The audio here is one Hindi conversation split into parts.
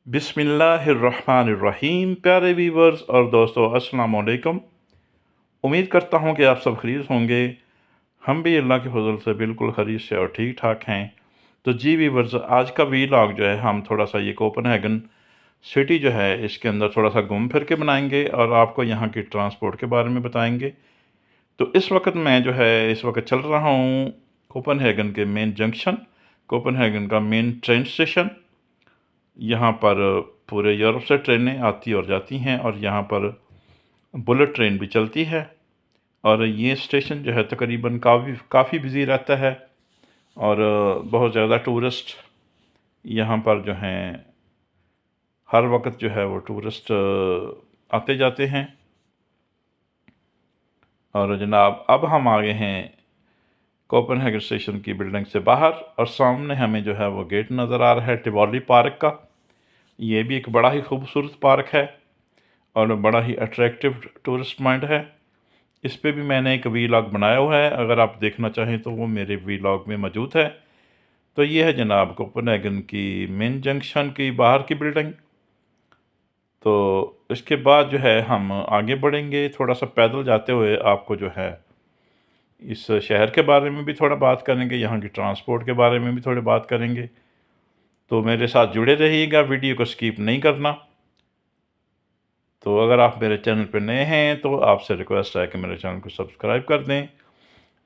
बिस्मिल्लाहिर्रहमानिर्रहीम। प्यारे व्यूवर्स और दोस्तों, अस्सलाम वालेकुम। उम्मीद करता हूँ कि आप सब खैरियत होंगे। हम भी अल्लाह के फजल से बिल्कुल खैरियत से और ठीक ठाक हैं। तो जी व्यूवर्स, आज का वीलॉग जो है हम थोड़ा सा ये कोपेनहेगन सिटी जो है इसके अंदर थोड़ा सा घूम फिर के बनाएंगे और आपको यहाँ की ट्रांसपोर्ट के बारे में बताएंगे। तो इस वक्त मैं जो है इस वक्त चल रहा हूँ कोपेनहेगन के मेन जंक्शन, कोपेनहेगन का मेन ट्रेन स्टेशन। यहाँ पर पूरे यूरोप से ट्रेनें आती और जाती हैं और यहाँ पर बुलेट ट्रेन भी चलती है। और ये स्टेशन जो है तकरीबन काफ़ी बिज़ी रहता है और बहुत ज़्यादा टूरिस्ट यहाँ पर जो हैं हर वक्त जो है वो टूरिस्ट आते जाते हैं। और जनाब, अब हम आ गए हैं कोपेनहेगन स्टेशन की बिल्डिंग से बाहर और सामने हमें जो है वो गेट नज़र आ रहा है टिवॉली पार्क का। ये भी एक बड़ा ही खूबसूरत पार्क है और बड़ा ही अट्रैक्टिव टूरिस्ट पॉइंट है। इस पे भी मैंने एक वीलॉग बनाया हुआ है, अगर आप देखना चाहें तो वो मेरे वीलॉग में मौजूद है। तो ये है जनाब कोपेनहेगन की मेन जंक्शन की बाहर की बिल्डिंग। तो इसके बाद जो है हम आगे बढ़ेंगे, थोड़ा सा पैदल जाते हुए आपको जो है इस शहर के बारे में भी थोड़ा बात करेंगे, यहाँ की ट्रांसपोर्ट के बारे में भी थोड़ी बात करेंगे। तो मेरे साथ जुड़े रहिएगा, वीडियो को स्किप नहीं करना। तो अगर आप मेरे चैनल पर नए हैं तो आपसे रिक्वेस्ट है कि मेरे चैनल को सब्सक्राइब कर दें,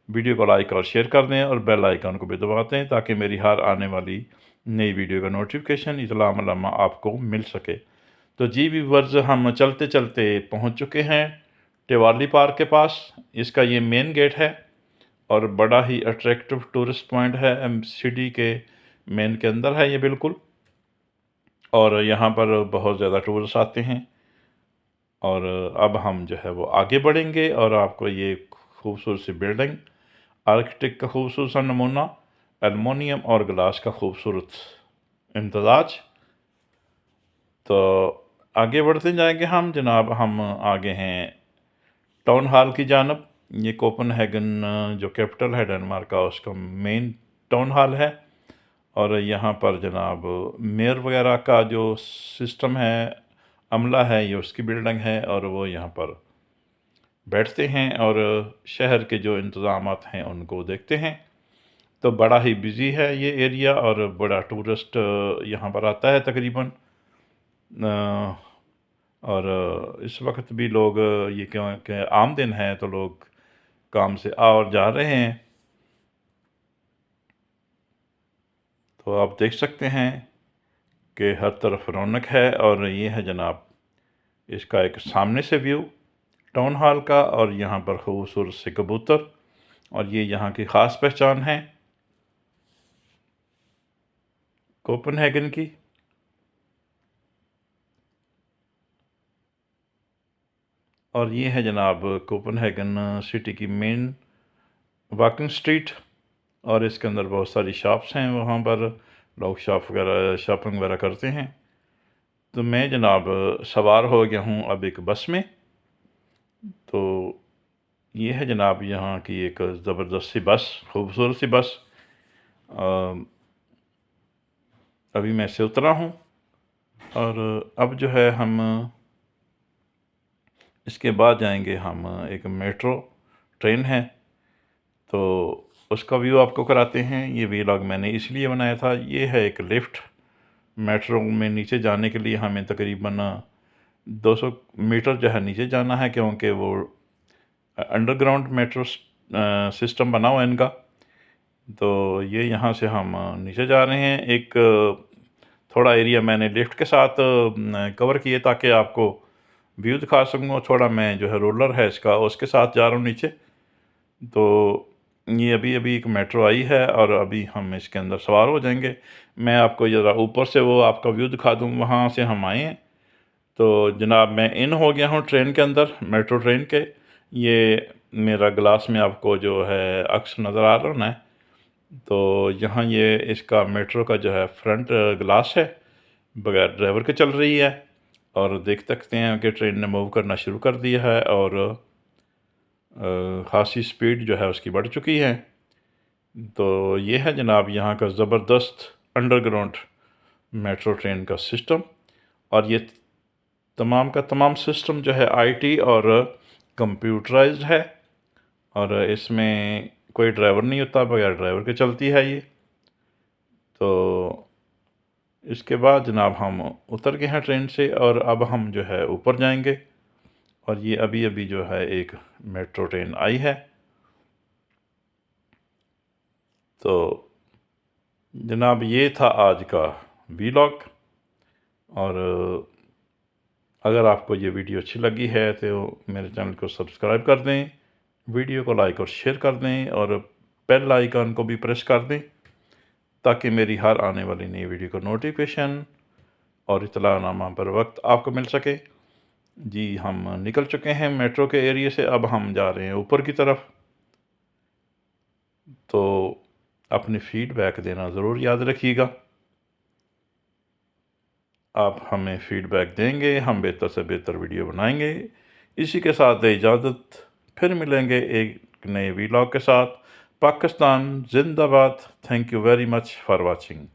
वीडियो को लाइक और शेयर कर दें और बेल आइकन को भी दबा दें ताकि मेरी हर आने वाली नई वीडियो का नोटिफिकेशन इतलाम आपको मिल सके। तो जी व्यूवर्स, हम चलते चलते पहुंच चुके हैं टिवाली पार्क के पास। इसका ये मेन गेट है और बड़ा ही अट्रैक्टिव टूरिस्ट पॉइंट है। सिटी के मेन के अंदर है ये बिल्कुल, और यहाँ पर बहुत ज़्यादा टूरिस्ट आते हैं। और अब हम जो है वो आगे बढ़ेंगे और आपको ये खूबसूरत सी बिल्डिंग, आर्किटेक्ट का खूबसूरत सा नमूना, एलुमिनियम और ग्लास का खूबसूरत इम्तजाज। तो आगे बढ़ते जाएंगे हम जनाब। हम आगे हैं टाउन हॉल की जानब। ये कोपेनहेगन जो कैपिटल है डेनमार्क का, उसका मेन टाउन हॉल है। और यहाँ पर जनाब मेयर वगैरह का जो सिस्टम है, अमला है, ये उसकी बिल्डिंग है और वो यहाँ पर बैठते हैं और शहर के जो इंतज़ामात हैं उनको देखते हैं। तो बड़ा ही बिज़ी है ये एरिया और बड़ा टूरिस्ट यहाँ पर आता है तकरीबन। और इस वक्त भी लोग ये क्योंकि आम दिन है तो लोग काम से आ और जा रहे हैं। तो आप देख सकते हैं कि हर तरफ रौनक है। और ये है जनाब इसका एक सामने से व्यू टाउन हॉल का, और यहाँ पर खूबसूरत से कबूतर, और ये यहाँ की ख़ास पहचान है कोपेनहेगन की। और ये है जनाब कोपेनहेगन सिटी की मेन वॉकिंग स्ट्रीट, और इसके अंदर बहुत सारी शॉप्स हैं, वहाँ पर लोग शॉपिंग वगैरह करते हैं। तो मैं जनाब सवार हो गया हूँ अब एक बस में। तो ये है जनाब यहाँ की एक ज़बरदस्त सी बस, खूबसूरत सी बस। अभी मैं से उतरा हूँ और अब जो है हम इसके बाद जाएंगे, हम एक मेट्रो ट्रेन है तो उसका व्यू आपको कराते हैं। ये वीलॉग मैंने इसलिए बनाया था। ये है एक लिफ्ट, मेट्रो में नीचे जाने के लिए हमें तकरीबन 200 मीटर जो है नीचे जाना है, क्योंकि वो अंडरग्राउंड मेट्रो सिस्टम बना हुआ है इनका। तो ये यहाँ से हम नीचे जा रहे हैं। एक थोड़ा एरिया मैंने लिफ्ट के साथ कवर किए ताकि आपको व्यू दिखा सकूँ। थोड़ा मैं जो है रोलर है इसका उसके साथ जा रहा हूँ नीचे। तो ये अभी अभी एक मेट्रो आई है और अभी हम इसके अंदर सवार हो जाएंगे। मैं आपको ज़रा ऊपर से वो आपका व्यू दिखा दूँ, वहाँ से हम आए हैं। तो जनाब मैं इन हो गया हूँ ट्रेन के अंदर, मेट्रो ट्रेन के। ये मेरा ग्लास में आपको जो है अक्स नज़र आ रहा है। तो यहाँ ये इसका मेट्रो का जो है फ्रंट ग्लास है, बगैर ड्राइवर के चल रही है। और देख सकते हैं कि ट्रेन ने मूव करना शुरू कर दिया है और खासी स्पीड जो है उसकी बढ़ चुकी है। तो ये है जनाब यहाँ का ज़बरदस्त अंडरग्राउंड मेट्रो ट्रेन का सिस्टम। और ये तमाम का तमाम सिस्टम जो है आईटी और कंप्यूटराइज्ड है, और इसमें कोई ड्राइवर नहीं होता, बगैर ड्राइवर के चलती है ये। तो इसके बाद जनाब हम उतर गए हैं ट्रेन से, और अब हम जो है ऊपर जाएंगे। और ये अभी अभी जो है एक मेट्रो ट्रेन आई है। तो जनाब ये था आज का वीलॉग। और अगर आपको ये वीडियो अच्छी लगी है तो मेरे चैनल को सब्सक्राइब कर दें, वीडियो को लाइक और शेयर कर दें, और बेल आइकन को भी प्रेस कर दें ताकि मेरी हर आने वाली नई वीडियो का नोटिफिकेशन और इत्तलानामा पर वक्त आपको मिल सके। जी, हम निकल चुके हैं मेट्रो के एरिया से, अब हम जा रहे हैं ऊपर की तरफ। तो अपनी फीडबैक देना ज़रूर याद रखिएगा। आप हमें फीडबैक देंगे, हम बेहतर से बेहतर वीडियो बनाएंगे। इसी के साथ दे इजाज़त, फिर मिलेंगे एक नए वीलॉग के साथ। पाकिस्तान जिंदाबाद। Thank you very much for watching.